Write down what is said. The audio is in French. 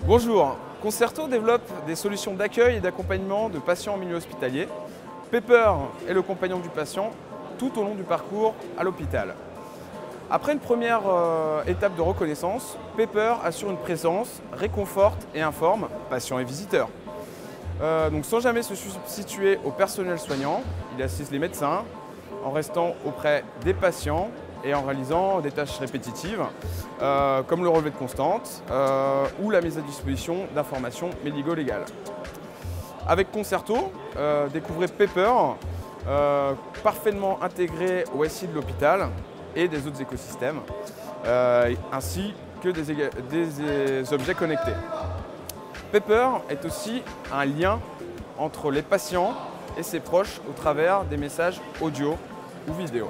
Bonjour, Conserto développe des solutions d'accueil et d'accompagnement de patients en milieu hospitalier. Pepper est le compagnon du patient tout au long du parcours à l'hôpital. Après une première étape de reconnaissance, Pepper assure une présence, réconforte et informe patients et visiteurs. Donc sans jamais se substituer au personnel soignant, il assiste les médecins en restant auprès des patients et en réalisant des tâches répétitives comme le relevé de constante ou la mise à disposition d'informations médico-légales. Avec Concerto, découvrez Pepper parfaitement intégré au SI de l'hôpital et des autres écosystèmes, ainsi que des objets connectés. Pepper est aussi un lien entre les patients et ses proches au travers des messages audio ou vidéo.